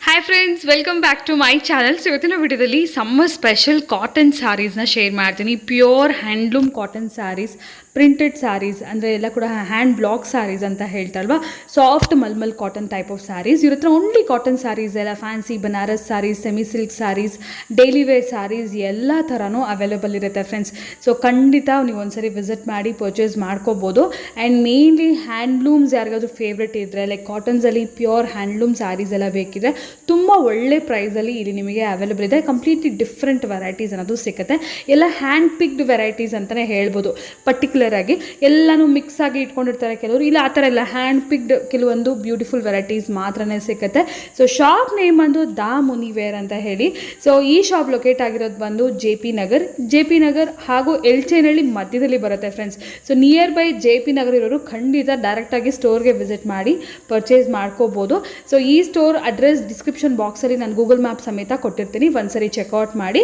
Hi friends, welcome back to my channel. So ಇವತ್ತಿನ ವಿಡಿಯೋದಲ್ಲಿ summer special cotton ಸ್ಯಾರೀಸ್ನ share ಮಾಡ್ತೀನಿ. Pure handloom cotton sarees, printed sarees ಅಂದರೆ ಎಲ್ಲ ಕೂಡ ಹ್ಯಾಂಡ್ ಬ್ಲಾಕ್ ಸ್ಯಾರೀಸ್ ಅಂತ ಹೇಳ್ತಾರಲ್ವ, soft mulmul cotton type of sarees. ಇವ್ರ ಹತ್ರ ಓನ್ಲಿ ಕಾಟನ್ ಸ್ಯಾರೀಸ್ ಎಲ್ಲ, fancy Banaras sarees, semi silk sarees, daily wear sarees ಎಲ್ಲ ಥರನೂ ಅವೈಲೇಬಲ್ ಇರುತ್ತೆ ಫ್ರೆಂಡ್ಸ್. ಸೊ ಖಂಡಿತ ನೀವು ಒಂದ್ಸರಿ ವಿಸಿಟ್ ಮಾಡಿ ಪರ್ಚೇಸ್ ಮಾಡ್ಕೋಬೋದು. ಆ್ಯಂಡ್ ಮೇನ್ಲಿ ಹ್ಯಾಂಡ್ಲೂಮ್ಸ್ ಯಾರಿಗಾದ್ರೂ ಫೇವ್ರೆಟ್ ಇದ್ದರೆ, ಲೈಕ್ ಕಾಟನ್ಸಲ್ಲಿ ಪ್ಯೂರ್ ಹ್ಯಾಂಡ್ಲೂಮ್ ಸ್ಯಾರೀಸ್ ಎಲ್ಲ ಬೇಕಿದ್ರೆ ತುಂಬ ಒಳ್ಳೆ ಪ್ರೈಸಲ್ಲಿ ಇಲ್ಲಿ ನಿಮಗೆ ಅವೈಲೇಬಲ್ ಇದೆ. ಕಂಪ್ಲೀಟ್ಲಿ ಡಿಫ್ರೆಂಟ್ ವೆರೈಟೀಸ್ ಅನ್ನೋದು ಸಿಗುತ್ತೆ. ಎಲ್ಲ ಹ್ಯಾಂಡ್ ಪಿಕ್ಡ್ ವೆರೈಟೀಸ್ ಅಂತಲೇ ಹೇಳ್ಬೋದು. ಪರ್ಟಿಕ್ಯುಲರ್ ಆಗಿ ಎಲ್ಲನೂ ಮಿಕ್ಸ್ ಆಗಿ ಇಟ್ಕೊಂಡಿರ್ತಾರೆ ಕೆಲವರು, ಇಲ್ಲ ಆ ಥರ ಎಲ್ಲ ಹ್ಯಾಂಡ್ ಪಿಕ್ಡ್ ಕೆಲವೊಂದು ಬ್ಯೂಟಿಫುಲ್ ವೆರೈಟೀಸ್ ಮಾತ್ರನೇ ಸಿಗುತ್ತೆ. ಸೊ ಶಾಪ್ ನೇಮ್ ಬಂದು ದಾ ಮುನಿವೇರ್ ಅಂತ ಹೇಳಿ. ಸೊ ಈ ಶಾಪ್ ಲೊಕೇಟ್ ಆಗಿರೋದು ಬಂದು ಜೆ ಪಿ ನಗರ್ ಹಾಗೂ ಎಲ್ಚೇನಹಳ್ಳಿ ಮಧ್ಯದಲ್ಲಿ ಬರುತ್ತೆ friends. So near by J P Nagar ಇರೋರು ಖಂಡಿತ ಡೈರೆಕ್ಟಾಗಿ ಸ್ಟೋರ್ಗೆ ವಿಸಿಟ್ ಮಾಡಿ ಪರ್ಚೇಸ್ ಮಾಡ್ಕೋಬೋದು. ಸೊ ಈ ಸ್ಟೋರ್ ಅಡ್ರೆಸ್ ಡಿಸ್ಕ್ರಿಪ್ಷನ್ ಬಾಕ್ಸಲ್ಲಿ ನಾನು ಗೂಗಲ್ ಮ್ಯಾಪ್ ಸಮೇತ ಕೊಟ್ಟಿರ್ತೀನಿ, ಒಂದ್ಸರಿ ಚೆಕ್ಔಟ್ ಮಾಡಿ.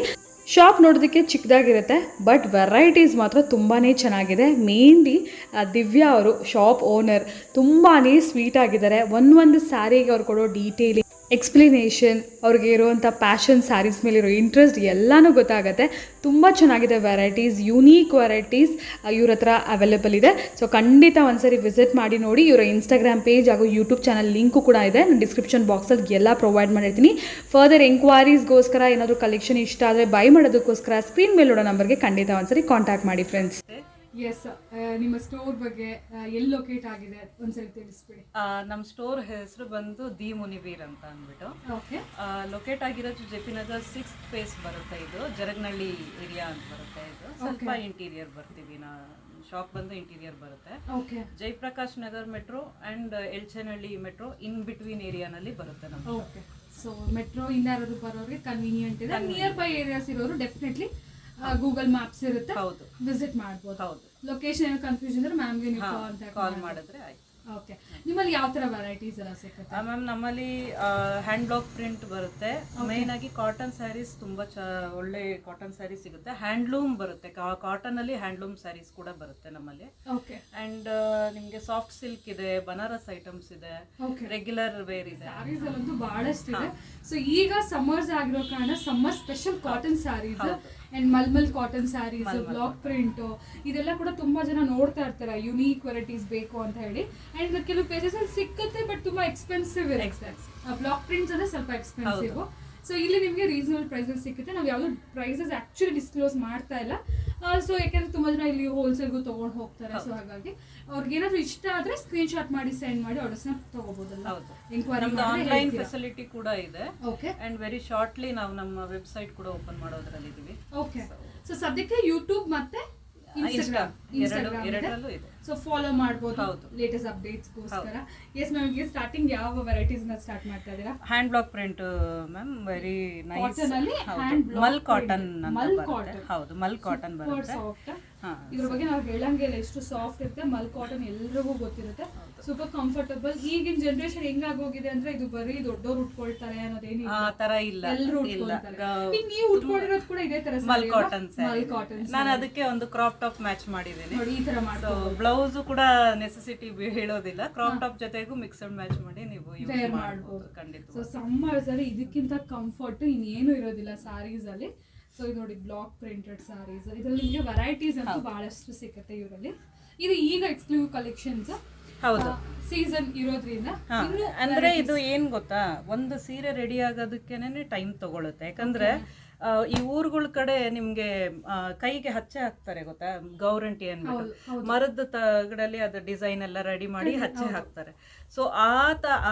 ಶಾಪ್ ನೋಡೋದಕ್ಕೆ ಚಿಕ್ಕದಾಗಿರುತ್ತೆ, ಬಟ್ ವೆರೈಟೀಸ್ ಮಾತ್ರ ತುಂಬಾ ಚೆನ್ನಾಗಿದೆ. ಮೇನ್ಲಿ ದಿವ್ಯಾ ಅವರು ಶಾಪ್ ಓನರ್, ತುಂಬಾ ಸ್ವೀಟ್ ಆಗಿದ್ದಾರೆ. ಒಂದು ಸ್ಯಾರಿಗೆ ಅವ್ರು ಕೊಡೋ ಡೀಟೇಲಿಂಗ್, ಎಕ್ಸ್ಪ್ಲನೇಷನ್, ಅವ್ರಿಗೆ ಇರುವಂಥ ಪ್ಯಾಷನ್, ಸ್ಯಾರೀಸ್ ಮೇಲಿರೋ ಇಂಟ್ರೆಸ್ಟ್ ಎಲ್ಲನೂ ಗೊತ್ತಾಗುತ್ತೆ. ತುಂಬ ಚೆನ್ನಾಗಿದೆ ವೆರೈಟೀಸ್, ಯೂನೀಕ್ ವೆರೈಟೀಸ್ ಇವ್ರ ಹತ್ರ ಅವೈಲೇಬಲ್ ಇದೆ. ಸೊ ಖಂಡಿತ ಒಂದ್ಸರಿ ವಿಸಿಟ್ ಮಾಡಿ ನೋಡಿ. ಇವರ ಇನ್ಸ್ಟಾಗ್ರಾಮ್ ಪೇಜ್ ಹಾಗೂ ಯೂಟ್ಯೂಬ್ ಚಾನಲ್ ಲಿಂಕು ಕೂಡ ಇದೆ, ನಾನು ಡಿಸ್ಕ್ರಿಪ್ಷನ್ ಬಾಕ್ಸಲ್ಲಿ ಎಲ್ಲ ಪ್ರೊವೈಡ್ ಮಾಡಿರ್ತೀನಿ. ಫರ್ದರ್ ಎಂಕ್ವೈರೀಸ್ಗೋಸ್ಕರ ಏನಾದರೂ ಕಲೆಕ್ಷನ್ ಇಷ್ಟ ಆದರೆ ಬೈ ಮಾಡೋದಕ್ಕೋಸ್ಕರ ಸ್ಕ್ರೀನ್ ಮೇಲೆ ನೋಡೋ ನಂಬರ್ಗೆ ಖಂಡಿತ ಒಂದ್ಸರಿ ಕಾಂಟ್ಯಾಕ್ಟ್ ಮಾಡಿ ಫ್ರೆಂಡ್ಸ್. ಎಸ್, ನಿಮ್ಮ ಸ್ಟೋರ್ ಬಗ್ಗೆ ಎಲ್ಲಿ ಲೊಕೇಟ್ ಆಗಿದೆ ಒಂದ್ಸರಿ ತಿಳಿಸ್ಬಿಡಿ. ನಮ್ಮ ಸ್ಟೋರ್ ಹೆಸರು ಬಂದು ದಿ ಮುನಿವೀರ್ ಅಂತ ಅಂದ್ಬಿಟ್ಟು. ಓಕೆ, ಲೊಕೇಟ್ ಆಗಿರೋದು J P Nagar 6th phase ಬರುತ್ತೆ. ಇದು ಜರಗ್ನಳ್ಳಿ ಏರಿಯಾ ಅಂತ ಬರುತ್ತೆ. ಇದು ಸ್ವಲ್ಪ ಇಂಟೀರಿಯರ್ ಬರ್ತೀವಿ, ಶಾಪ್ ಬಂದು ಇಂಟೀರಿಯರ್ ಬರುತ್ತೆ. Okay, Jayaprakash Nagar metro and Yelachenahalli metro in between ಏರಿಯಾನಲ್ಲಿ ಬರುತ್ತೆ ನಮ್ಮ. ಓಕೆ, ಸೊ ಮೆಟ್ರೋ ಇಂದ ಯಾರಾದ್ರು ಬರೋರಿಗೆ ಕನ್ವೀನಿಯಂಟ್ ಇದೆ. ನಿಯರ್ ಬೈ ಏರಿಯಾಸ್ ಇರೋರು ಡೆಫಿನೆಟ್ಲಿ ಗೂಗಲ್ ಮ್ಯಾಪ್ಸ್ ಇರುತ್ತೆ, ಹೌದು, ವಿಸಿಟ್ ಮಾಡ್ಬೋದು. ಹೌದು. ಲೊಕೇಶನ್ ಏನೋ ಕನ್ಫ್ಯೂಷನ್ ಇದ್ರೆ ಮ್ಯಾಮ್ಗೆ ನೀವು ಕಾಲ್ ಮಾಡಿದ್ರೆ ಆಯ್ತು. ಓಕೆ, ನಿಮ್ಮಲ್ಲಿ ಯಾವ ತರ ವೆರೈಟೀಸ್ ಎಲ್ಲ ಸಿಗುತ್ತೆ ಮ್ಯಾಮ್? ನಮ್ಮಲ್ಲಿ ಹ್ಯಾಂಡ್ ಬ್ಲಾಕ್ ಪ್ರಿಂಟ್ ಬರುತ್ತೆ. ಮೇನ್ ಆಗಿ ಕಾಟನ್ ಸ್ಯಾರೀಸ್ ತುಂಬಾ ಒಳ್ಳೆ ಕಾಟನ್ ಸ್ಯಾರೀಸ್ ಸಿಗುತ್ತೆ. ಹ್ಯಾಂಡ್ಲೂಮ್ ಬರುತ್ತೆ, ಕಾಟನ್ ಅಲ್ಲಿ ಹ್ಯಾಂಡ್ಲೂಮ್ ಸ್ಯಾರೀಸ್ ಕೂಡ ಬರುತ್ತೆ ನಮ್ಮಲ್ಲಿ. ಓಕೆ, ಅಂಡ್ ನಿಮ್ಗೆ ಸಾಫ್ಟ್ ಸಿಲ್ಕ್ ಇದೆ, ಬನಾರಸ್ ಐಟಮ್ಸ್ ಇದೆ, ರೆಗ್ಯುಲರ್ ವೇರ್ ಇದೆ. ಸ್ಯಾರೀಸ್ ಅಲ್ಲಂತೂ ಬಹಳಷ್ಟು ಇದೆ. ಸೊ ಈಗ ಸಮ್ಮರ್ಸ್ ಆಗಿರೋ ಕಾರಣ summer special cotton sarees and malmal cotton sarees, block print ಇದೆಲ್ಲ ಕೂಡ ತುಂಬಾ ಜನ ನೋಡ್ತಾ ಇರ್ತಾರೆ. ಯುನೀಕ್ ವೆರೈಟೀಸ್ ಬೇಕು ಅಂತ ಹೇಳಿ. ಅಂಡ್ ಕೆಲವು ಪೇಜಸ್ ಅಲ್ಲಿ ಸಿಕ್ಕುತ್ತೆ, ಬಟ್ ತುಂಬಾ ಎಕ್ಸ್ಪೆನ್ಸಿವ್ ಇರುತ್ತೆ. ಬ್ಲಾಕ್ ಪ್ರಿಂಟ್ಸ್ ಅಂದ್ರೆ ಸ್ವಲ್ಪ ಎಕ್ಸ್ಪೆನ್ಸಿವ್. ಸೊ ಇಲ್ಲಿ ನಿಮಗೆ ರೀಸನಬಲ್ ಪ್ರೈಸಸ್ ಸಿಗುತ್ತೆ. ನಾವು ಯಾವ್ದು ಪ್ರೈಸಸ್ ಆಕ್ಚುಲಿ ಡಿಸ್ಕ್ಲೋಸ್ ಮಾಡ್ತಾ ಇಲ್ಲ. ಸೊ ಯಾಕೆಂದ್ರೆ ತುಂಬಾ ಜನ ಇಲ್ಲಿ ಹೋಲ್ಸೇಲ್ಗೂ ತಗೊಂಡು ಹೋಗ್ತಾರೆ. ಸೊ ಹಾಗಾಗಿ ಅವ್ರಿಗೆ ಏನಾದ್ರು ಇಷ್ಟ ಆದ್ರೆ ಸ್ಕ್ರೀನ್ ಶಾಟ್ ಮಾಡಿ ಸೆಂಡ್ ಮಾಡಿ ಆರ್ಡರ್ಸ್ ನ ತಗೋಬಹುದಲ್ಲ. ಆನ್ಲೈನ್ ಫೆಸಿಲಿಟಿ ಕೂಡ ಇದೆ. ಓಕೆ, ಅಂಡ್ ವೆರಿ ಶಾರ್ಟ್ಲಿ ನಾವು ನಮ್ಮ ವೆಬ್ಸೈಟ್ ಕೂಡ ಓಪನ್ ಮಾಡೋದ್ರಲ್ಲಿ ಇದೀವಿ. ಓಕೆ, ಸೊ ಸದ್ಯಕ್ಕೆ ಯೂಟ್ಯೂಬ್ ಮತ್ತೆ ಇನ್ಸ್ಟಾಗ್ರಾಮ್ ಎರಡರಲ್ಲೂ ಇದೆ. ಸೊ ಫಾಲೋ ಮಾಡಬಹುದು ಲೇಟೆಸ್ಟ್ ಅಪ್ಡೇಟ್ಸ್ ಗೋಸ್ಕರ. ಎಸ್ ಮ್ಯಾಮ್, ಈಗ ಸ್ಟಾರ್ಟಿಂಗ್ ಯಾವ ವೆರೈಟೀಸ್ ನ ಸ್ಟಾರ್ಟ್ ಮಾಡ್ತಾ ಇದ್ದೀರಾ? Hand block print ma'am, very nice. Cotton ಅಲ್ಲಿ ಮಲ್ ಕಾಟನ್ ಅಂತ ಬರುತ್ತೆ. ಹೌದು, ಮಲ್ ಕಾಟನ್ ಬರುತ್ತೆ. ಇದ್ರ ಬಗ್ಗೆ ನಾವು ಹೇಳಂಗಿಲ್ಲ, ಎಷ್ಟು ಸಾಫ್ಟ್ ಇರುತ್ತೆ. ಮಲ್ ಕಾಟನ್ ಎಲ್ರಿಗೂ ಗೊತ್ತಿರುತ್ತೆ, ಸೂಪರ್ ಕಂಫರ್ಟಬಲ್. ಈಗಿನ ಜನರೇಷನ್ ಹೆಂಗಾಗೋಗಿದೆ ಅಂದ್ರೆ ಇದು ಬರೀ ದೊಡ್ಡವ್ರು ಉಟ್ಕೊಳ್ತಾರೆ ಅನ್ನೋದೇನಿಲ್ಲ, ಆ ತರ ಇಲ್ಲ, ಎಲ್ಲರೂ ಉಟ್ಕೊಳ್ತಾರೆ. ಈಗ ನೀವು ಉಟ್ಕೊಂಡಿರೋದು ಕೂಡ ಇದೇ ತರ ಮಲ್ ಕಾಟನ್. ಕಾಟನ್ ನಾನು ಅದಕ್ಕೆ ಒಂದು ಕ್ರಾಪ್ ಟಾಪ್ ಮ್ಯಾಚ್ ಮಾಡಿದ್ದೀನಿ ನೋಡಿ, ಈ ತರ ಮಾಡ್ಬೋದು. ಬ್ಲೌಸ್ ಕೂಡ ನೆಸೆಸಿಟಿ ಹೇಳೋದಿಲ್ಲ, ಕ್ರಾಪ್ ಟಾಪ್ ಜೊತೆಗೂ ಮಿಕ್ಸ್ಡ್ ಮ್ಯಾಚ್ ಮಾಡಿ ನೀವು ವೇರ್ ಮಾಡಬಹುದು ಖಂಡಿತ. ಸೊ ಸಮ್ಮರ್ಸ್ ಅಲ್ಲಿ ಇದಕ್ಕಿಂತ ಕಂಫರ್ಟ್ ಇನ್ನೇನು ಇರೋದಿಲ್ಲ ಸ್ಯಾರೀಸ್ ಅಲ್ಲಿ. ಸೊ ಇದು ನೋಡಿ, ಬ್ಲಾಕ್ ಪ್ರಿಂಟೆಡ್ ಸ್ಯಾರೀಸ್, ಇದರಲ್ಲಿ ನಿಮಗೆ ವೆರೈಟೀಸ್ ಅಂತೂ ಬಹಳಷ್ಟು ಸಿಗುತ್ತೆ ಇವರಲ್ಲಿ. ಇದು ಈಗ ಎಕ್ಸ್ಕ್ಲೂಸಿವ್ ಕಲೆಕ್ಷನ್ಸ್, ಹೌದು, ಸೀಸನ್ ಇರೋದ್ರಿಂದ. ಅಂದ್ರೆ ಇದು ಏನ್ ಗೊತ್ತಾ, ಒಂದು ಸೀರೆ ರೆಡಿ ಆಗೋದಕ್ಕೇನೆ ಟೈಮ್ ತಗೊಳುತ್ತೆ. ಯಾಕಂದ್ರೆ ಈ ಊರುಗಳ ಕಡೆ ನಿಮ್ಗೆ ಕೈಗೆ ಹಚ್ಚೆ ಹಾಕ್ತಾರೆ ಗೊತ್ತಾ, ಗೌರಂಟಿ ಅನ್ಬಿಟ್ಟು ಮರದ ತಗಡಲ್ಲಿ ಅದು ಡಿಸೈನ್ ಎಲ್ಲ ರೆಡಿ ಮಾಡಿ ಹಚ್ಚೆ ಹಾಕ್ತಾರೆ. ಸೊ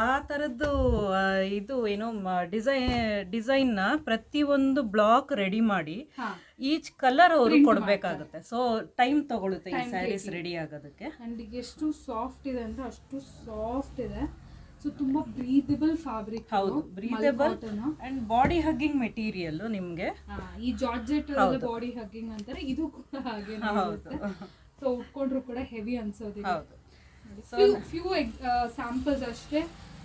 ಆ ತರದ್ದು ಇದು ಏನೋ ಡಿಸೈನ್ ನ ಪ್ರತಿಯೊಂದು ಬ್ಲಾಕ್ ರೆಡಿ ಮಾಡಿ ಈಚ್ ಕಲರ್ ಅವರು ಕೊಡ್ಬೇಕಾಗುತ್ತೆ. ಸೊ ಟೈಮ್ ತಗೊಳುತ್ತೆ ಈ ಸ್ಯಾರೀಸ್ ರೆಡಿ ಆಗೋದಕ್ಕೆ. ಎಷ್ಟು ಸಾಫ್ಟ್ ಇದೆ ಅಂದ್ರೆ ಅಷ್ಟು ಸಾಫ್ಟ್ ಇದೆ. ಸೊ ತುಂಬಾ ಬ್ರೀದಬಲ್ ಫ್ಯಾಬ್ರಿಕ್. ಹೌದು, ಬ್ರೀದಬಲ್ ಅಂಡ್ ಬಾಡಿ ಹಗ್ಗಿಂಗ್ ಮೆಟೀರಿಯಲ್. ನಿಮ್ಗೆ ಈ ಜಾರ್ಜೆಟ್ ಬಾಡಿ ಹಗ್ಗಿಂಗ್ ಅಂತಾರೆ, ಇದು ಕೂಡ ಹಾಗೆ. ಸೊ ಉಟ್ಕೊಂಡ್ರು ಕೂಡ ಹೆವಿ ಅನ್ಸೋದಿಲ್ಲ. ಫ್ಯೂ ಸ್ಯಾಂಪಲ್ಸ್ ಅಷ್ಟೇ.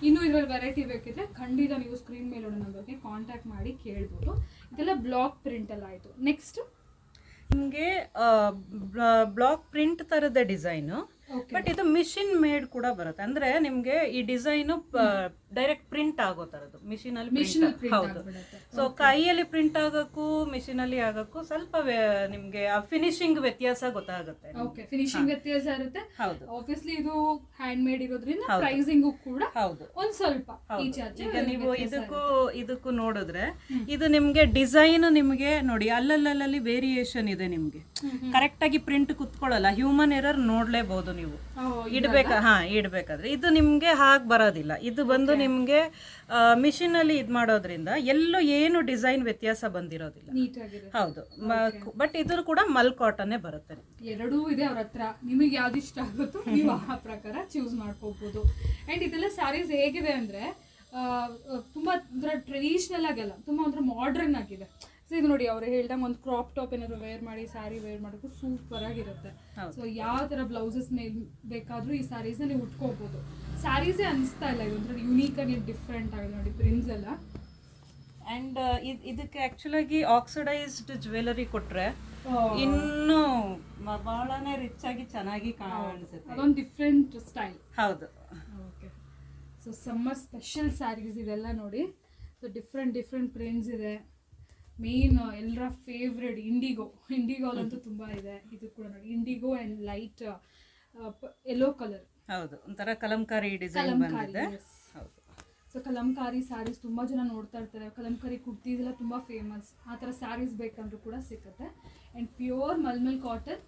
ಇನ್ನೂ ಇದ್ರಲ್ಲಿ ವೆರೈಟಿ ಬೇಕಿದ್ರೆ ಖಂಡಿತ ನೀವು ಸ್ಕ್ರೀನ್ ಮೇಲೆ ನಂಬರ್ಗೆ ಕಾಂಟ್ಯಾಕ್ಟ್ ಮಾಡಿ ಕೇಳ್ಬೋದು. ಇದೆಲ್ಲ ಬ್ಲಾಕ್ ಪ್ರಿಂಟ್ ಎಲ್ಲ ಆಯ್ತು. ನೆಕ್ಸ್ಟ್ ನಿಮಗೆ ಬ್ಲಾಕ್ ಪ್ರಿಂಟ್ ತರದ ಡಿಸೈನು ಬಟ್ ಇದು ಮಿಷಿನ್ ಮೇಡ್ ಕೂಡ ಬರುತ್ತೆ, ಅಂದ್ರೆ ನಿಮ್ಗೆ ಈ ಡಿಸೈನು ಡೈರೆಕ್ಟ್ ಪ್ರಿಂಟ್ ಆಗೋ ತರದ್ದು ಮಿಷಿನ್ ಅಲ್ಲಿ ಹೌದು. ಸೊ ಕೈಯಲ್ಲಿ ಪ್ರಿಂಟ್ ಆಗಕ್ಕೂ ಮಿಷಿನ್ ಅಲ್ಲಿ ಆಗಕ್ಕೂ ಸ್ವಲ್ಪ ನಿಮ್ಗೆ ಆ ಫಿನಿಶಿಂಗ್ ವ್ಯತ್ಯಾಸ ಗೊತ್ತಾಗುತ್ತೆ. ಓಕೆ, ಫಿನಿಶಿಂಗ್ ವ್ಯತ್ಯಾಸ ಇರುತ್ತೆ. ಹೌದು, ಆಬ್ವಿಯಸ್ಲಿ ಇದು ಹ್ಯಾಂಡ್ ಮೇಡ್ ಇರೋದ್ರಿಂದ ಪ್ರೈಸಿಂಗ್ ಕೂಡ ಹೌದು ಒಂದ್ ಸ್ವಲ್ಪ ಈಗ ನೀವು ಇದಕ್ಕೂ ನೋಡಿದ್ರೆ ಇದು ನಿಮ್ಗೆ ಡಿಸೈನ್ ನಿಮ್ಗೆ ನೋಡಿ ಅಲ್ಲಲ್ಲಿ ವೇರಿಯೇಷನ್ ಇದೆ ನಿಮ್ಗೆ. ಕರೆಕ್ಟ್ ಆಗಿ ಪ್ರಿಂಟ್ ಕುತ್ಕೊಳ್ಳಲ್ಲ, ಹ್ಯೂಮನ್ ಎರರ್ ನೋಡ್ಲೇಬಹುದು ನೀವು ಇಡ್ಬೇಕಾದ್ರೆ. ಇದು ನಿಮ್ಗೆ ಹಾಗೆ ಬರೋದಿಲ್ಲ, ಇದು ಬಂದು ನಿಮ್ಗೆ ಮಿಷಿನ್ ಅಲ್ಲಿ ಇದ್ ಮಾಡೋದ್ರಿಂದ ಎಲ್ಲೂ ಏನು ಡಿಸೈನ್ ವ್ಯತ್ಯಾಸ ಬಂದಿರೋದಿಲ್ಲ. ಹೌದು, ಬಟ್ ಇದ್ರ ಕೂಡ ಮಲ್ ಕಾಟನ್ ಬರುತ್ತೆ. ಎರಡೂ ಇದೆ ಅವ್ರ ಹತ್ರ, ನಿಮಗೆ ಯಾವ್ದು ಇಷ್ಟ ಆಗುತ್ತೋ ನೀವು ಆ ಪ್ರಕಾರ ಚೂಸ್ ಮಾಡ್ಕೋಬಹುದು. ಅಂಡ್ ಇದೆಲ್ಲ ಸ್ಯಾರೀಸ್ ಹೇಗಿದೆ ಅಂದ್ರೆ ತುಂಬಾ ಟ್ರೆಡಿಷನಲ್ ಆಗಲ್ಲ, ತುಂಬಾ ಒಂಥರ ಮಾಡರ್ನ್ ಆಗಿದೆ. ಸೊ ಇದು ನೋಡಿ ಅವ್ರು ಹೇಳ್ದಂಗೆ ಒಂದು ಕ್ರಾಪ್ ಟಾಪ್ ಏನಾದ್ರು ವೇರ್ ಮಾಡಿ ಸ್ಯಾರಿ ವೇರ್ ಮಾಡೋಕ್ಕೂ ಸೂಪರ್ ಆಗಿರುತ್ತೆ. ಸೊ ಯಾವ ತರ ಬ್ಲೌಸಸ್ ಮೇಲೆ ಬೇಕಾದ್ರೂ ಈ ಸ್ಯಾರೀಸ್ನ ನೀವು ಉಟ್ಕೋಬಹುದು. ಸ್ಯಾರೀಸೇ ಅನಿಸ್ತಾ ಇಲ್ಲ, ಇದೊಂಥರ ಯೂನಿಕ್ ಆಗಿ ಡಿಫ್ರೆಂಟ್ ಆಗಿದೆ ನೋಡಿ ಪ್ರಿಂಟ್ಸ್ ಎಲ್ಲ. ಅಂಡ್ ಇದಕ್ಕೆ ಆಕ್ಚುಲಾಗಿ ಆಕ್ಸಿಡೈಸ್ಡ್ ಜ್ಯುವೆಲರಿ ಕೊಟ್ರೆ ಇನ್ನೂ ಬಹಳನೇ ರಿಚ್ ಆಗಿ ಚೆನ್ನಾಗಿ ಕಾಣಿಸುತ್ತೆ. ಅದೊಂದು ಡಿಫ್ರೆಂಟ್ ಸ್ಟೈಲ್. ಹೌದು. Okay, so summer special sarees ಇದೆಲ್ಲ ನೋಡಿ. ಸೊ ಡಿಫ್ರೆಂಟ್ ಪ್ರಿಂಟ್ಸ್ ಇದೆ. ಮೇನ್ ಎಲ್ಲರ ಫೇವ್ರೆಟ್ ಇಂಡಿಗೋಲಂತೂ ತುಂಬ ಇದೆ. ಇದು ಕೂಡ ನೋಡಿ indigo and light yellow colour. ಹೌದು, ಒಂಥರ ಕಲಂಕಾರಿ ಡಿಸೈನ್ ಬಂದಿದೆ. ಹೌದು, ಸೊ ಕಲಂಕಾರಿ ಸ್ಯಾರೀಸ್ ತುಂಬ ಜನ ನೋಡ್ತಾ ಇರ್ತಾರೆ. ಕಲಂಕಾರಿ ಕುರ್ತೀಸ್ ಎಲ್ಲ ತುಂಬ ಫೇಮಸ್. ಆ ಥರ ಸ್ಯಾರೀಸ್ ಬೇಕಂದ್ರೂ ಕೂಡ ಸಿಗುತ್ತೆ. ಆ್ಯಂಡ್ ಪ್ಯೂರ್ ಮಲ್ಮಲ್ ಕಾಟನ್,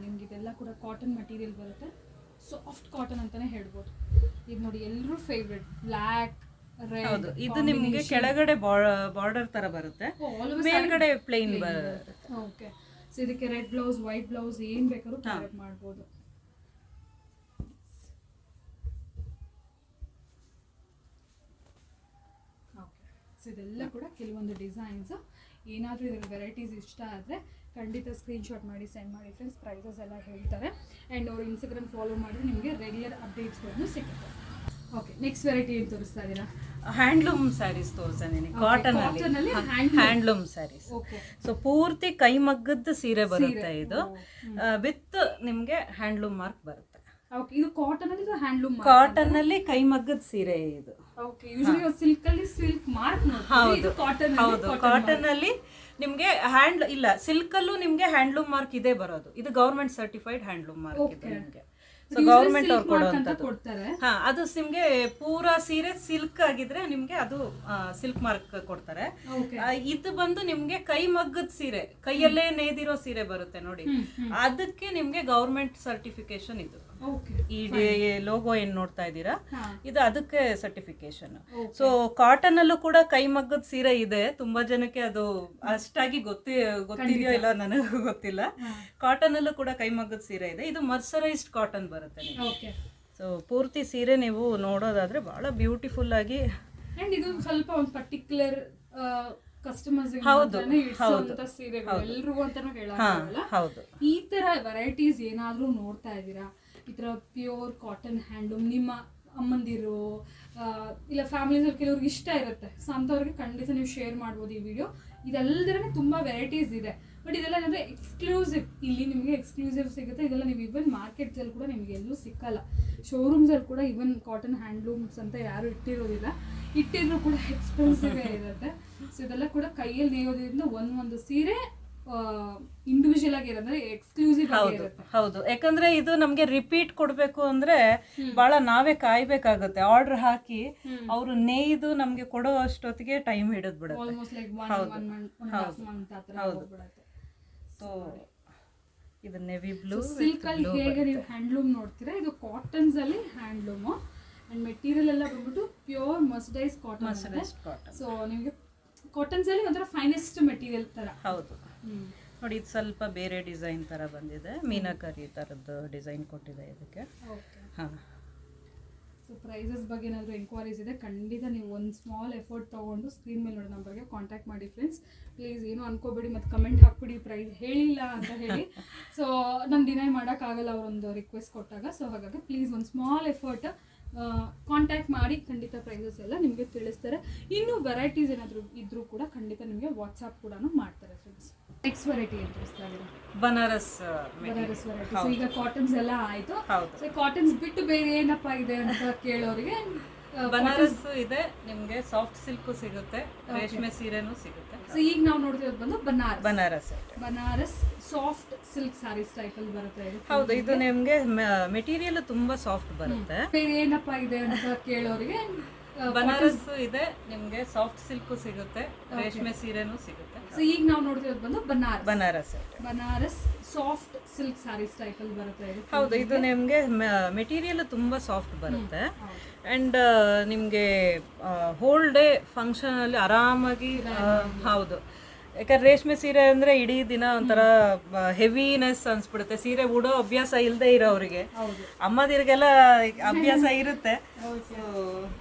ನಿಮ್ಗೆ ಇದೆಲ್ಲ ಕೂಡ ಕಾಟನ್ ಮಟೀರಿಯಲ್ ಬರುತ್ತೆ. ಸಾಫ್ಟ್ ಕಾಟನ್ ಅಂತಲೇ ಹೇಳ್ಬೋದು. ಇದು ನೋಡಿ ಎಲ್ಲರೂ ಫೇವ್ರೆಟ್ ಬ್ಲ್ಯಾಕ್. ಹೌದು, ಇದು ನಿಮ್ಗೆ ಕೆಳಗಡೆ ಬಾರ್ಡರ್ ತರ ಬರುತ್ತೆ, ಮೇಲ್ಗಡೆ ಪ್ಲೇನ್ ಬರುತ್ತೆ. ಓಕೆ, ಸೊ ಇದಕ್ಕೆ ರೆಡ್ ಬ್ಲೌಸ್, ವೈಟ್ ಬ್ಲೌಸ್ ಏನ್ ಬೇಕಾದ್ರೂ ಕ್ಯಾರೆಟ್ ಮಾಡಬಹುದು. ಓಕೆ, ಸೊ ಇದೆಲ್ಲ ಕೂಡ ಕೆಲವೊಂದು ಡಿಸೈನ್ಸ್. ಏನಾದರೂ ಇದರ ವೆರೈಟೀಸ್ ಇಷ್ಟ ಆದರೆ ಖಂಡಿತ ಸ್ಕ್ರೀನ್ಶಾಟ್ ಮಾಡಿ ಸೆಂಡ್ ಮಾಡಿ ಫ್ರೆಂಡ್ಸ್. ಪ್ರೈಸಸ್ ಎಲ್ಲ ಹೇಳ್ತಾರೆ. ಆ್ಯಂಡ್ ಅವರು ಇನ್ಸ್ಟಾಗ್ರಾಮ್ ಫಾಲೋ ಮಾಡಿದ್ರೆ ನಿಮಗೆ ರೆಗ್ಯುಲರ್ ಅಪ್ಡೇಟ್ಸ್ಗಳನ್ನು ಸಿಗುತ್ತೆ. ಓಕೆ, ನೆಕ್ಸ್ಟ್ ವೆರೈಟಿ ಏನು ತೋರಿಸ್ತಾ ಇದ್ದೀರಾ? ಹ್ಯಾಂಡ್ಲೂಮ್ ಸ್ಯಾರೀಸ್ ತೋರಿಸ್ತೀನಿ. ಕಾಟನ್ ಅಲ್ಲಿ ಹ್ಯಾಂಡ್ಲೂಮ್ ಸ್ಯಾರೀಸ್. ಸೊ ಪೂರ್ತಿ ಕೈಮಗ್ಗದ ಸೀರೆ ಬರುತ್ತೆ. ಇದು ವಿತ್ ನಿಮ್ಗೆ ಹ್ಯಾಂಡ್ಲೂಮ್ ಮಾರ್ಕ್ ಬರುತ್ತೆ. ಇದು ಕಾಟನ್ ಅಲ್ಲಿ ಹ್ಯಾಂಡ್ಲೂಮ್, ಕಾಟನ್ ಅಲ್ಲಿ ಕೈಮಗ್ಗದ ಸೀರೆ ಇದು. ಓಕೆ, ಯೂಶುವಲಿ ಸಿಲ್ಕ್ ಅಲ್ಲಿ ಸಿಲ್ಕ್ ಮಾರ್ಕ್ ನೋಡ್ತೀವಿ. ಹೌದು, ಹೌದು, ಕಾಟನ್ ಅಲ್ಲಿ ನಿಮ್ಗೆ ಇಲ್ಲ ಸಿಲ್ಕ್ ಅಲ್ಲೂ ನಿಮ್ಗೆ ಹ್ಯಾಂಡ್ಲೂಮ್ ಮಾರ್ಕ್ ಇದೆ ಬರೋದು. ಇದು ಗವರ್ಮೆಂಟ್ ಸರ್ಟಿಫೈಡ್ ಹ್ಯಾಂಡ್ಲೂಮ್ ಮಾರ್ಕ್ ಇದೆ ನಿಮ್ಗೆ. ಸೊ ಗವರ್ಮೆಂಟ್ ಅವ್ರು ಕೊಡುವಂಥದ್ದು. ಅದು ನಿಮ್ಗೆ ಪೂರಾ ಸೀರೆ ಸಿಲ್ಕ್ ಆಗಿದ್ರೆ ನಿಮ್ಗೆ ಅದು ಸಿಲ್ಕ್ ಮಾರ್ಕ್ ಕೊಡ್ತಾರೆ. ಇದು ಬಂದು ನಿಮ್ಗೆ ಕೈಮಗ್ಗದ ಸೀರೆ, ಕೈಯಲ್ಲೇ ನೇದಿರೋ ಸೀರೆ ಬರುತ್ತೆ ನೋಡಿ, ಅದಕ್ಕೆ ನಿಮ್ಗೆ ಗವರ್ಮೆಂಟ್ ಸರ್ಟಿಫಿಕೇಶನ್. ಇದು ಈ ಲೋಗೋ ಏನ್ ನೋಡ್ತಾ ಇದ್ದೀರಾ, ಇದು ಅದಕ್ಕೆ ಸರ್ಟಿಫಿಕೇಶನ್. ಸೊ ಕಾಟನ್ ಅಲ್ಲೂ ಕೂಡ ಕೈಮಗ್ಗದ ಸೀರೆ ಇದೆ. ತುಂಬಾ ಜನಕ್ಕೆ ಅದು ಅಷ್ಟಾಗಿ ಗೊತ್ತಿದೆಯೋ ಇಲ್ಲ ನನಗೂ ಗೊತ್ತಿಲ್ಲ. ಕಾಟನ್ ಅಲ್ಲೂ ಕೂಡ ಕೈಮಗ್ಗದ ಸೀರೆ ಇದೆ. ಇದು ಮರ್ಸರೈಸ್ಡ್ ಕಾಟನ್ ಬರುತ್ತೆ. ಸೊ ಪೂರ್ತಿ ಸೀರೆ ನೀವು ನೋಡೋದಾದ್ರೆ ಬಹಳ ಬ್ಯೂಟಿಫುಲ್ ಆಗಿ, ಅಂಡ್ ಇದು ಸ್ವಲ್ಪ ಒಂದು ಪರ್ಟಿಕ್ಯುಲರ್ ಕಸ್ಟಮರ್ಸ್ ಎಲ್ರಿಗೂ ಅಂತಾನು ಹೇಳಲ್ಲ. ಈ ತರ ವೆರೈಟೀಸ್ ಏನಾದ್ರೂ ನೋಡ್ತಾ ಇದ್ದೀರಾ, ಈ ತರ ಪ್ಯೂರ್ ಕಾಟನ್ ಹ್ಯಾಂಡ್ಲೂಮ್, ನಿಮ್ಮ ಅಮ್ಮಂದಿರು ಇಲ್ಲ ಫ್ಯಾಮಿಲೀಸಲ್ಲಿ ಕೆಲವ್ರಿಗೆ ಇಷ್ಟ ಇರುತ್ತೆ. ಸೊ ಅಂಥವ್ರಿಗೆ ಖಂಡಿತ ನೀವು ಶೇರ್ ಮಾಡ್ಬೋದು ಈ ವಿಡಿಯೋ. ಇದೆಲ್ಲದರೇ ತುಂಬ ವೆರೈಟೀಸ್ ಇದೆ. ಬಟ್ ಇದೆಲ್ಲ ಏನಂದರೆ ಎಕ್ಸ್ಕ್ಲೂಸಿವ್, ಇಲ್ಲಿ ನಿಮಗೆ ಎಕ್ಸ್ಕ್ಲೂಸಿವ್ ಸಿಗುತ್ತೆ. ಇದೆಲ್ಲ ನೀವು ಇವನ್ ಮಾರ್ಕೆಟ್ಸಲ್ಲಿ ಕೂಡ ನಿಮಗೆ ಎಲ್ಲೂ ಸಿಕ್ಕಲ್ಲ. ಶೋರೂಮ್ಸಲ್ಲಿ ಕೂಡ ಇವನ್ ಕಾಟನ್ ಹ್ಯಾಂಡ್ಲೂಮ್ಸ್ ಅಂತ ಯಾರು ಇಟ್ಟಿದ್ರು ಕೂಡ ಎಕ್ಸ್ಪೆನ್ಸಿವೇ ಇರುತ್ತೆ. ಸೊ ಇದೆಲ್ಲ ಕೂಡ ಕೈಯಲ್ಲಿ ನೇಯೋದ್ರಿಂದ ಒಂದು ಸೀರೆ ಇಂಡಿವಿಜುವಲ್ ಆಗಿ ಇರೋದ್ರೆ ಎಕ್ಸ್ಕ್ಲೂಸಿವ್ ಆಗಿ ಇರುತ್ತೆ. ಹೌದು, ಯಾಕಂದ್ರೆ ಇದು ನಮ್ಗೆ ರಿಪೀಟ್ ಕೊಡ್ಬೇಕು ಅಂದ್ರೆ ಬಹಳ ನಾವೇ ಕಾಯ್ಬೇಕಾಗುತ್ತೆ. ಆರ್ಡರ್ ಹಾಕಿ ಅವರು ನೇಯ್ದು ನಮ್ಗೆ ಕೊಡೋ ಅಷ್ಟೊತ್ತಿಗೆ ಟೈಮ್ ಹಿಡಿದ್ ಬಿಡುತ್ತೆ. ಆಲ್ಮೋಸ್ಟ್ ಲೈಕ್ 1 ಮಂತ್ ಆ ತರ ಹೋಗ್ಬಿಡುತ್ತೆ. ಸೊ ಇದು ನೆವಿ ಬ್ಲೂ ಸಿಲ್ಕ್ ಅಲ್ಲಿ ಹೇಗೆ ನೀವು ಹ್ಯಾಂಡ್ಲೂಮ್ ನೋಡ್ತೀರಾ, ಇದು ಕಾಟನ್ಸ್ ಅಲ್ಲಿ ಹ್ಯಾಂಡ್ಲೂಮ್. ಅಂಡ್ ಮೆಟೀರಿಯಲ್ ಎಲ್ಲ ಬಂದ್ಬಿಟ್ಟು ಪ್ಯೂರ್ ಮರ್ಸರೈಸ್ ಕಾಟನ್. ಸೊ ನಿಮಗೆ ಕಾಟನ್ಸ್ ಅಲ್ಲಿ ಒಂಥರ ಫೈನೆಸ್ಟ್ ಮೆಟೀರಿಯಲ್ ತರ. ಹೌದು ನೋಡಿ, ಇದು ಸ್ವಲ್ಪ ಬೇರೆ ಡಿಸೈನ್ ತರ ಬಂದಿದೆ. ಮೀನಾಕರಿ ತರದ್ದು ಡಿಸೈನ್ ಕೊಟ್ಟಿದೆ ಇದಕ್ಕೆ. ಸೊ ಪ್ರೈಸಸ್ ಬಗ್ಗೆ ಏನಾದರೂ ಎಂಕ್ವೈರೀಸ್ ಇದೆ ಖಂಡಿತ ನೀವು ಒಂದು ಸ್ಮಾಲ್ ಎಫರ್ಟ್ ತೊಗೊಂಡು ಸ್ಕ್ರೀನ್ ಮೇಲೆ ನೋಡೋ ನಂಬರ್ಗೆ ಕಾಂಟ್ಯಾಕ್ಟ್ ಮಾಡಿ ಫ್ರೆಂಡ್ಸ್. ಪ್ಲೀಸ್ ಏನು ಅನ್ಕೋಬೇಡಿ, ಮತ್ತು ಕಮೆಂಟ್ ಹಾಕ್ಬಿಡಿ ಪ್ರೈಸ್ ಹೇಳಿಲ್ಲ ಅಂತ ಹೇಳಿ. ಸೊ ನಾನು ಡಿನೈ ಮಾಡೋಕ್ಕಾಗಲ್ಲ ಅವರೊಂದು ರಿಕ್ವೆಸ್ಟ್ ಕೊಟ್ಟಾಗ. ಸೊ ಹಾಗಾಗಿ ಪ್ಲೀಸ್ ಒಂದು ಸ್ಮಾಲ್ ಎಫರ್ಟ್ ಕಾಂಟ್ಯಾಕ್ಟ್ ಮಾಡಿ ಖಂಡಿತ ಪ್ರೈಸಸ್ ಎಲ್ಲ ನಿಮಗೆ ತಿಳಿಸ್ತಾರೆ. ಇನ್ನೂ ವೆರೈಟೀಸ್ ಏನಾದರೂ ಇದ್ರೂ ಕೂಡ ಖಂಡಿತ ನಿಮಗೆ ವಾಟ್ಸಾಪ್ ಕೂಡ ಮಾಡ್ತಾರೆ ಫ್ರೆಂಡ್ಸ್. ನೆಕ್ಸ್ಟ್ ವೆರೈಟಿ ಏನು ತೋರಿಸ್ತಾ ಇದ್ದೀರಾ? ಬನಾರಸ್ ಬನಾರಸ್ ವೆರೈಟೀಸ್. ಈಗ ಕಾಟನ್ಸ್ ಎಲ್ಲ ಆಯಿತು. ಹೌದು. ಸೊ ಕಾಟನ್ಸ್ ಬಿಟ್ಟು ಬೇರೆ ಏನಪ್ಪ ಇದೆ ಅಂತ ಕೇಳೋರಿಗೆ ಬನಾರಸ್ ಇದೆ, ನಿಮ್ಗೆ ಸಾಫ್ಟ್ ಸಿಲ್ಕ್ ಸಿಗುತ್ತೆ, ರೇಷ್ಮೆ ಸೀರೆನೂ ಸಿಗುತ್ತೆ. ಸೊ ಈಗ ನಾವು ನೋಡ್ತಿರೋದು ಬಂದು Banaras Banaras soft silk sarees type ಅಲ್ಲಿ ಬರುತ್ತೆ ಇದು. ಹೌದು, ಇದು ನಿಮ್ಗೆ ಮೆಟೀರಿಯಲ್ ತುಂಬಾ ಸಾಫ್ಟ್ ಬರುತ್ತೆ. ಬೇರೆ ಏನಪ್ಪ ಇದೆ ಅಂತ ಕೇಳೋರಿಗೆ ಬನಾರಸ್ ಇದೆ, ನಿಮ್ಗೆ ಸಾಫ್ಟ್ ಸಿಲ್ಕ್ ಸಿಗುತ್ತೆ, ರೇಷ್ಮೆ ಸೀರೆನೂ ಸಿಗುತ್ತೆ. ಸೊ ಈಗ ನಾವು ನೋಡ್ತಿರೋದು ಬಂದು Banaras soft silk sarees type ಅಲ್ಲಿ ಬರುತ್ತೆ ಇದು. ಹೌದು, ಇದು ನಿಮ್ಗೆ ಮೆಟೀರಿಯಲ್ ತುಂಬಾ ಸಾಫ್ಟ್ ಬರುತ್ತೆ ಅಂಡ್ ನಿಮ್ಗೆ ಹೋಲ್ ಡೇ ಫಂಕ್ಷನ್ ಅಲ್ಲಿ ಆರಾಮಾಗಿ ಹೌದು. ಯಾಕಂದ್ರೆ ರೇಷ್ಮೆ ಸೀರೆ ಅಂದ್ರೆ ಇಡೀ ದಿನ ಒಂಥರ ಹೆವಿನೆಸ್ ಅನ್ಸ್ಬಿಡುತ್ತೆ. ಸೀರೆ ಉಡೋ ಅಭ್ಯಾಸ ಇಲ್ಲದೆ ಇರೋರಿಗೆ, ಅಮ್ಮದಿರಿಗೆಲ್ಲ ಅಭ್ಯಾಸ ಇರುತ್ತೆ.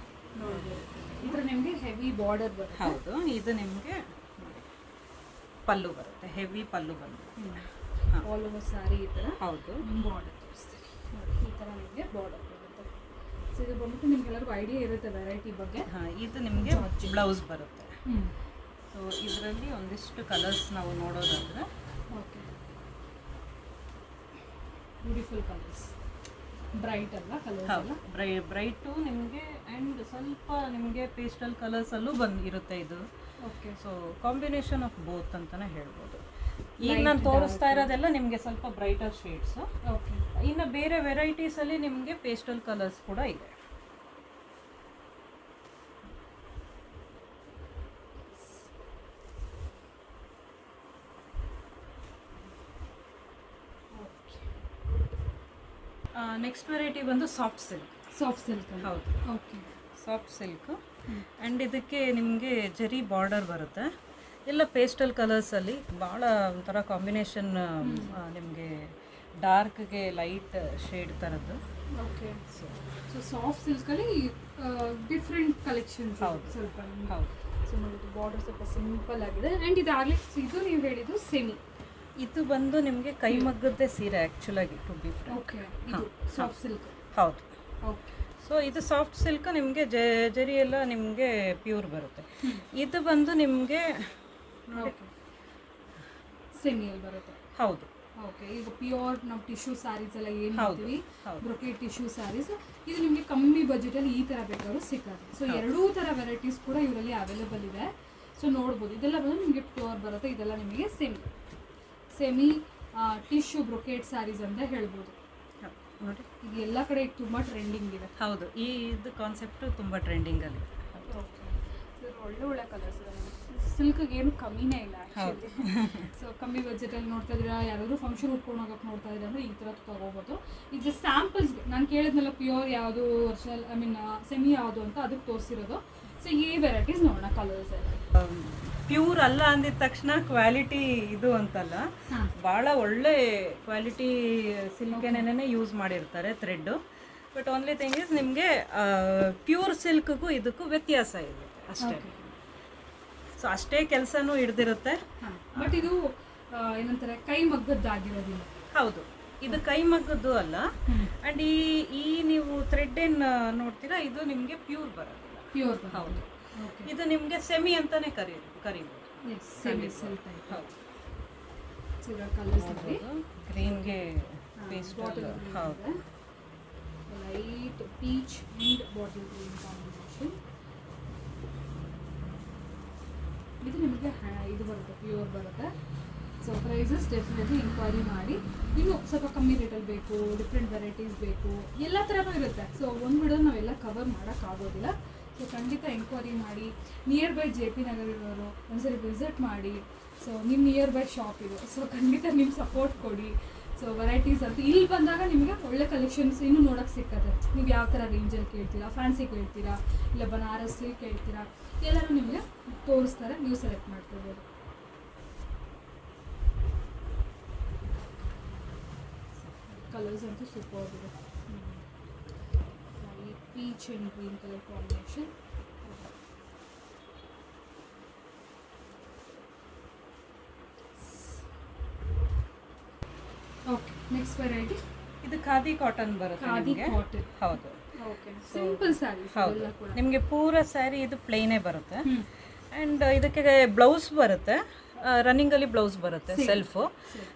ಇದ್ರ ನಿಮ್ಗೆ ಹೆವಿ ಬಾರ್ಡರ್ ಬರುತ್ತೆ. ಹೌದು, ಇದು ನಿಮ್ಗೆ ಪಲ್ಲು ಬರುತ್ತೆ, ಹೆವಿ ಪಲ್ಲು ಬಂದು ಆಲ್ ಓವರ್ ಸ್ಯಾರಿ ಈ ತರ. ಹೌದು, ಬಾರ್ಡರ್ ತೋರಿಸ್ತೀನಿ ನೋಡಿ, ಈ ತರ ನಿಮಗೆ ಬಾರ್ಡರ್ ಬರುತ್ತೆ. ಸೊ ಇದು ಬಂದ್ಬಿಟ್ಟು ನಿಮ್ಗೆಲ್ಲರಿಗೂ ಐಡಿಯಾ ಇರುತ್ತೆ ವೆರೈಟಿ ಬಗ್ಗೆ. ಇದು ನಿಮಗೆ ಬ್ಲೌಸ್ ಬರುತ್ತೆ. ಸೊ ಇದರಲ್ಲಿ ಒಂದಿಷ್ಟು ಕಲರ್ಸ್ ನಾವು ನೋಡೋದಾದ್ರೆ, ಓಕೆ, ಬ್ಯೂಟಿಫುಲ್ ಕಲರ್ಸ್, ಬ್ರೈಟ್ ಅಲ್ಲ ಕಲರ್ಸ್ ಅಲ್ಲ, ಬ್ರೈಟು ನಿಮಗೆ ಆ್ಯಂಡ್ ಸ್ವಲ್ಪ ನಿಮಗೆ ಪೇಸ್ಟಲ್ ಕಲರ್ಸ್ ಅಲ್ಲೂ ಬಂದಿರುತ್ತೆ ಇದು. Okay, so combination of both ಅಂತಾನೆ ಹೇಳ್ಬೋದು. ಈಗ ನಾನು ತೋರಿಸ್ತಾ ಇರೋದೆಲ್ಲ ನಿಮಗೆ ಸ್ವಲ್ಪ ಬ್ರೈಟರ್ ಶೇಡ್ಸ್. ಓಕೆ, ಇನ್ನು ಬೇರೆ ವೆರೈಟೀಸ್ ಅಲ್ಲಿ ನಿಮಗೆ ಪೇಸ್ಟಲ್ ಕಲರ್ಸ್ ಕೂಡ ಇದೆ. ನೆಕ್ಸ್ಟ್ ವೆರೈಟಿ ಬಂದು ಸಾಫ್ಟ್ ಸಿಲ್ಕ್. ಹೌದು, ಓಕೆ, ಸಾಫ್ಟ್ ಸಿಲ್ಕ್ ಆ್ಯಂಡ್ ಇದಕ್ಕೆ ನಿಮಗೆ ಜರಿ ಬಾರ್ಡರ್ ಬರುತ್ತೆ. ಎಲ್ಲ ಪೇಸ್ಟಲ್ ಕಲರ್ಸಲ್ಲಿ ಭಾಳ ಒಂಥರ ಕಾಂಬಿನೇಷನ್, ನಿಮಗೆ ಡಾರ್ಕ್ಗೆ ಲೈಟ್ ಶೇಡ್ ಥರದ್ದು. ಓಕೆ, ಸೊ ಸಾಫ್ಟ್ ಸಿಲ್ಕಲ್ಲಿ ಡಿಫ್ರೆಂಟ್ ಕಲೆಕ್ಷನ್ಸ್. ಹೌದು, ಸ್ವಲ್ಪ ಹೌದು. ಸೊ ನೋಡಿ, ಬಾರ್ಡರ್ ಸ್ವಲ್ಪ ಸಿಂಪಲ್ ಆಗಿದೆ ಆ್ಯಂಡ್ ಇದಾಗಲಿ ಇದು ನೀವು ಹೇಳಿದ್ದು ಸೆಮಿ. ಇದು ಬಂದು ನಿಮಗೆ ಕೈಮಗ್ಗದ್ದೇ ಸೀರೆ ಆ್ಯಕ್ಚುಲಾಗಿ, ಟು ಬಿ ಫ್ರಾಂಕ್. ಓಕೆ, ಇದು ಸಾಫ್ಟ್ ಸಿಲ್ಕ್. ಹೌದು. ಓಕೆ, ಸೊ ಇದು ಸಾಫ್ಟ್ ಸಿಲ್ಕ್ ನಿಮಗೆ ಜರಿ ಎಲ್ಲ ನಿಮಗೆ ಪ್ಯೂರ್ ಬರುತ್ತೆ. ಇದು ಬಂದು ನಿಮಗೆ ಸೆಮಿಯಲ್ಲಿ ಬರುತ್ತೆ. ಹೌದು. ಓಕೆ, ಈಗ ಪ್ಯೂರ್ ನಾವು ಟಿಶ್ಯೂ ಸ್ಯಾರೀಸ್ ಎಲ್ಲ ಏನು ಮಾಡ್ತೀವಿ, ಬ್ರೊಕೆಟ್ ಟಿಶ್ಯೂ ಸ್ಯಾರೀಸ್, ಇದು ನಿಮಗೆ ಕಮ್ಮಿ ಬಜೆಟಲ್ಲಿ ಈ ಥರ ಬೇಕಾದ್ರೂ ಸಿಗುತ್ತೆ. ಸೊ ಎರಡೂ ಥರ ವೆರೈಟೀಸ್ ಕೂಡ ಇವರಲ್ಲಿ ಅವೈಲೇಬಲ್ ಇದೆ. ಸೊ ನೋಡ್ಬೋದು, ಇದೆಲ್ಲ ಬಂದು ನಿಮಗೆ ಪ್ಯೂರ್ ಬರುತ್ತೆ, ಇದೆಲ್ಲ ನಿಮಗೆ ಸೆಮಿ ಟಿಶ್ಯೂ ಬ್ರೊಕೆಟ್ ಸ್ಯಾರೀಸ್ ಅಂತ ಹೇಳ್ಬೋದು. ನೋಡಿ, ಇದು ಎಲ್ಲ ಕಡೆ ಈಗ ತುಂಬ ಟ್ರೆಂಡಿಂಗ್ ಇದೆ. ಹೌದು, ಇದು ಕಾನ್ಸೆಪ್ಟು ತುಂಬ ಟ್ರೆಂಡಿಂಗಲ್ಲಿ. ಓಕೆ, ಒಳ್ಳೆ ಒಳ್ಳೆ ಕಲರ್ಸ್ ಇದೆ. ಸಿಲ್ಕ್ಗೆ ಏನು ಕಮ್ಮಿನೇ ಇಲ್ಲ ಆ್ಯಕ್ಚುಲಿ. ಸೊ ಕಮ್ಮಿ ಬಜೆಟಲ್ಲಿ ನೋಡ್ತಾ ಇದ್ದೀರಾ, ಯಾರಾದರೂ ಫಂಕ್ಷನ್ ಉಟ್ಕೊಂಡು ಹೋಗೋಕೆ ನೋಡ್ತಾ ಇದ್ದೀರಾ ಅಂದರೆ ಈ ಥರ ತೊಗೋಬೋದು. ಇದು ಸ್ಯಾಂಪಲ್ಸ್ಗೆ ನಾನು ಕೇಳಿದ್ನಲ್ಲ ಪ್ಯೂರ್ ಯಾವುದು, ಒರಿಜಿನಲ್ ಐ ಮೀನ್ ಸೆಮಿ ಯಾವುದು ಅಂತ, ಅದಕ್ಕೆ ತೋರಿಸಿರೋದು. ಸೊ ಈ ವೆರೈಟೀಸ್ ನೋಡೋಣ ಕಲರ್ಸ್ ಎಲ್ಲ. ಪ್ಯೂರ್ ಅಲ್ಲ ಅಂದಿದ ತಕ್ಷಣ ಕ್ವಾಲಿಟಿ ಇದು ಅಂತಲ್ಲ, ಭಾಳ ಒಳ್ಳೆ ಕ್ವಾಲಿಟಿ ಸಿಲ್ಕೇನೇನೆ ಯೂಸ್ ಮಾಡಿರ್ತಾರೆ thread. But only thing is ನಿಮಗೆ ಪ್ಯೂರ್ ಸಿಲ್ಕ್ಗೂ ಇದಕ್ಕೂ ವ್ಯತ್ಯಾಸ ಇದೆ ಅಷ್ಟೇ. ಸೊ ಅಷ್ಟೇ ಕೆಲಸನೂ ಹಿಡ್ದಿರುತ್ತೆ. ಬಟ್ ಇದು ಏನಂತಾರೆ ಕೈಮಗ್ಗದ್ದಾಗಿರೋದಿಲ್ಲ. ಹೌದು, ಇದು ಕೈಮಗ್ಗದ್ದು ಅಲ್ಲ. ಆ್ಯಂಡ್ ಈ ನೀವು ಥ್ರೆಡ್ ಏನು ನೋಡ್ತೀರಾ, ಇದು ನಿಮಗೆ ಪ್ಯೂರ್ ಬರೋದಿಲ್ಲ. ಪ್ಯೂರ್, ಹೌದು. ಇದು ನಿಮಗೆ ಸೆಮಿ ಅಂತಾನೆ ಕರಿಬೋದು. ಗ್ರೀನ್ಗೆ light peach and bottle green combination. ಇದು ನಿಮಗೆ ಇದು ಬರುತ್ತೆ, ಪ್ಯೂರ್ ಬರುತ್ತೆ. ಸೊ ಪ್ರೈಸಸ್ ಡೆಫಿನೆಟ್ಲಿ ಇನ್ಕ್ವೈರಿ ಮಾಡಿ. ಇನ್ನೂ ಸ್ವಲ್ಪ ಕಮ್ಮಿ ರೇಟಲ್ಲಿ ಬೇಕು, ಡಿಫ್ರೆಂಟ್ ವೆರೈಟೀಸ್ ಬೇಕು, ಎಲ್ಲ ಥರನೂ ಇರುತ್ತೆ. ಸೊ ಒಂದು ವಿಡಿಯೋ ನಾವೆಲ್ಲ ಕವರ್ ಮಾಡೋಕ್ಕಾಗೋದಿಲ್ಲ. ಸೊ ಖಂಡಿತ ಎಂಕ್ವೈರಿ ಮಾಡಿ. ನಿಯರ್ ಬೈ JP ನಗರ ಇರೋರು ಒಂದ್ಸರಿ ವಿಸಿಟ್ ಮಾಡಿ. ಸೊ ನಿಮ್ಮ ನಿಯರ್ ಬೈ ಶಾಪ್ ಇದೆ, ಸೊ ಖಂಡಿತ ನಿಮ್ಮ ಸಪೋರ್ಟ್ ಕೊಡಿ. ಸೊ ವೆರೈಟೀಸ್ ಅಂತ ಇಲ್ಲಿ ಬಂದಾಗ ನಿಮಗೆ ಒಳ್ಳೆ ಕಲೆಕ್ಷನ್ಸ್ ಇನ್ನೂ ನೋಡೋಕ್ಕೆ ಸಿಕ್ಕತ್ತೆ. ನೀವು ಯಾವ ಥರ ರೇಂಜಲ್ಲಿ ಕೇಳ್ತೀರಾ, ಫ್ಯಾನ್ಸಿ ಕೇಳ್ತೀರಾ, ಇಲ್ಲ ಬನಾರಸ್ ಸಿಲ್ಕ್ ಕೇಳ್ತೀರಾ, ಎಲ್ಲರೂ ನಿಮಗೆ ತೋರಿಸ್ತಾರೆ, ನೀವು ಸೆಲೆಕ್ಟ್ ಮಾಡ್ಕೊಬೋದು. ಕಲರ್ಸ್ ಅಂತೂ ಸೂಪರ್ ಇದೆ. Peach and green colour combination. Okay, next variety ಇದು ಖಾದಿ ಕಾಟನ್ ಬರುತ್ತೆ. ಖಾದಿ ಕಾಟನ್. ಹೌದು, ಓಕೆ ಸಿಂಪಲ್ ಸ್ಯಾರೀಸ್ ಹೌದು ಎಲ್ಲ ಕೂಡ ನಿಮಗೆ ಪೂರ ಸ್ಯಾರಿ ಇದು ಪ್ಲೇನೇ ಬರುತ್ತೆ ಆ್ಯಂಡ್ ಇದಕ್ಕೆ ಬ್ಲೌಸ್ ಬರುತ್ತೆ ರನ್ನಿಂಗಲ್ಲಿ ಬ್ಲೌಸ್ ಬರುತ್ತೆ ಸೆಲ್ಫು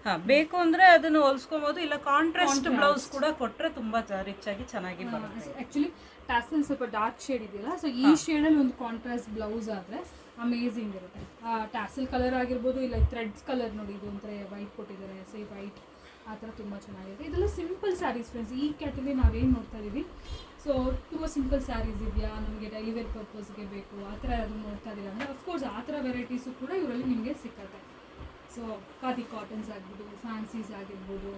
ಹಾಂ ಬೇಕು ಅಂದರೆ ಅದನ್ನು ಹೊಲ್ಸ್ಕೊಬೋದು ಇಲ್ಲ ಕಾಂಟ್ರಾಸ್ಟ್ ಬ್ಲೌಸ್ ಕೂಡ ಕೊಟ್ಟರೆ ತುಂಬ ರಿಚ್ ಆಗಿ ಚೆನ್ನಾಗಿ ಬರುತ್ತೆ. ಆ್ಯಕ್ಚುಲಿ ಟ್ಯಾಸಲ್ ಸ್ವಲ್ಪ ಡಾರ್ಕ್ ಶೇಡ್ ಇದೆಯಲ್ಲ, ಸೊ ಈ ಶೇಡಲ್ಲಿ ಒಂದು ಕಾಂಟ್ರಾಸ್ಟ್ ಬ್ಲೌಸ್ ಆದರೆ ಅಮೇಝಿಂಗ್ ಇರುತ್ತೆ. ಟ್ಯಾಸಲ್ ಕಲರ್ ಆಗಿರ್ಬೋದು ಇಲ್ಲ ಥ್ರೆಡ್ಸ್ ಕಲರ್ ನೋಡಿ, ಇದು ಒಂಥರ ವೈಟ್ ಕೊಟ್ಟಿದ್ದಾರೆ, ವೈಟ್ ಆ ಥರ ತುಂಬ ಚೆನ್ನಾಗಿದೆ. ಇದೆಲ್ಲ ಸಿಂಪಲ್ ಸ್ಯಾರೀಸ್ ಫ್ರೆಂಡ್ಸ್. ಈ ಕ್ಯಾಟಗರಿ ನಾವೇನು ನೋಡ್ತಾ ಇದ್ದೀವಿ, ಸೊ ತುಂಬ ಸಿಂಪಲ್ ಸ್ಯಾರೀಸ್ ಇದೆಯಾ, ನಮಗೆ ಡೈಲಿ ವೇರ್ ಪರ್ಪಸ್ಗೆ ಬೇಕು ಆ ಥರ ಅದು ನೋಡ್ತಾ ಇದ್ದೀರಾ ಅಂದರೆ ಅಫ್ಕೋರ್ಸ್ ಆ ಥರ ವೆರೈಟೀಸು ಕೂಡ ಇವರಲ್ಲಿ ನಿಮಗೆ ಸಿಕ್ಕತ್ತೆ. ಸೊ ಖಾದಿ ಕಾಟನ್ಸ್ ಆಗಿರ್ಬೋದು, ಫ್ಯಾನ್ಸೀಸ್ ಆಗಿರ್ಬೋದು,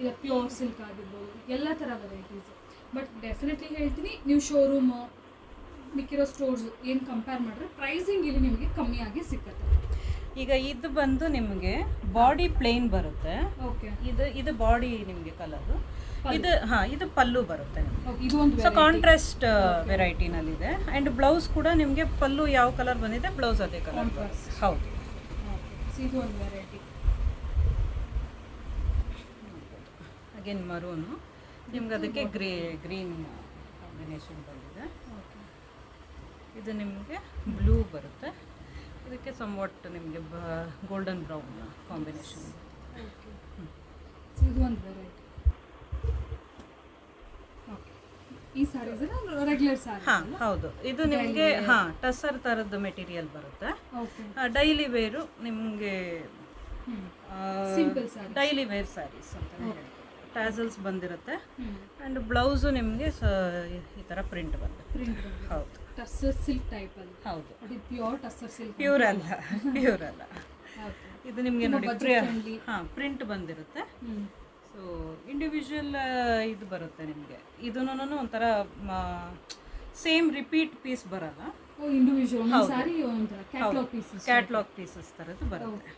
ಇಲ್ಲ ಪ್ಯೂರ್ ಸಿಲ್ಕ್ ಆಗಿರ್ಬೋದು, ಎಲ್ಲ ಥರ ವೆರೈಟೀಸು. ಬಟ್ ಡೆಫಿನೆಟ್ಲಿ ಹೇಳ್ತೀನಿ, ನೀವು ಶೋರೂಮು ಮಿಕ್ಕಿರೋ ಸ್ಟೋರ್ಸ್ ಏನು ಕಂಪೇರ್ ಮಾಡಿದ್ರೆ ಪ್ರೈಸಿಂಗ್ ಇಲ್ಲಿ ನಿಮಗೆ ಕಮ್ಮಿಯಾಗಿ ಸಿಕ್ಕತ್ತೆ. ಈಗ ಇದು ಬಂದು ನಿಮಗೆ ಬಾಡಿ ಪ್ಲೇನ್ ಬರುತ್ತೆ. ಓಕೆ, ಇದು ಬಾಡಿ ನಿಮಗೆ ಕಲರು, ಇದು ಪಲ್ಲು ಬರುತ್ತೆ ನಿಮಗೆ. ಇದು ಒಂದು ಸೊ ಕಾಂಟ್ರಾಸ್ಟ್ ವೆರೈಟಿನಲ್ಲಿದೆ ಆ್ಯಂಡ್ ಬ್ಲೌಸ್ ಕೂಡ ನಿಮಗೆ ಪಲ್ಲು ಯಾವ ಕಲರ್ ಬಂದಿದೆ ಬ್ಲೌಸ್ ಅದೇ ಕಲರ್. ಹೌದು, ಇದು ಒಂದು ವೆರೈಟಿ. ಅಗೇನ್ ಮರೂನು ನಿಮ್ಗೆ ಅದಕ್ಕೆ ಗ್ರೀನ್ ಕಾಂಬಿನೇಷನ್ ಬಂದಿದೆ. ಇದು ನಿಮಗೆ ಬ್ಲೂ ಬರುತ್ತೆ, ಇದಕ್ಕೆ ಸಮ್ವಾಟ್ ನಿಮಗೆ ಗೋಲ್ಡನ್ ಬ್ರೌನ್ ಕಾಂಬಿನೇಷನ್. ಇದು ಒಂದು ವೆರೈಟಿ. ಈ ಸ್ಯಾರೀಸ್ ರೆಗ್ಯುಲರ್ ಸ್ಯಾರಿ. ಹಾಂ ಹೌದು, ಇದು ನಿಮಗೆ ಟಸರ್ ಥರದ್ದು ಮೆಟೀರಿಯಲ್ ಬರುತ್ತೆ. ಡೈಲಿ ವೇರು ನಿಮಗೆ simple saree, daily wear sarees ಅಂತ ಹೇಳ್ಬೋದು. ಟ್ಯಾಸಲ್ಸ್ ಬಂದಿರುತ್ತೆ ಆ್ಯಂಡ್ ಬ್ಲೌಸು ನಿಮಗೆ ಈ ಥರ ಪ್ರಿಂಟ್ ಬರುತ್ತೆ. ಹೌದು, ಟಸ್ಸರ್ ಸಿಲ್ಕ್ ಟೈಪ್ ಅಲ್ಲಿ. ಹೌದು, ಪ್ಯೂರ್ ಟಸ್ಸರ್ ಸಿಲ್ಕ್. ಪ್ಯೂರ್ ಅಲ್ಲ. ಇದು ನಿಮಗೆ ನೋಡಿ ಪ್ರಿಂಟ್ ಬಂದಿರುತ್ತೆ. ಸೊ ಇಂಡಿವಿಜುವಲ್ ಇದು ಬರುತ್ತೆ ನಿಮಗೆ. ಇದನ್ನು ಒಂಥರ ಸೇಮ್ ರಿಪೀಟ್ ಪೀಸ್ ಬರಲ್ಲ, ಇಂಡಿವಿಜುವಲ್ ಸ್ಯಾರಿ ಒಂಥರ ಕ್ಯಾಟ್ಲಾಗ್ ಪೀಸಸ್ ಥರದ್ದು ಬರುತ್ತೆ.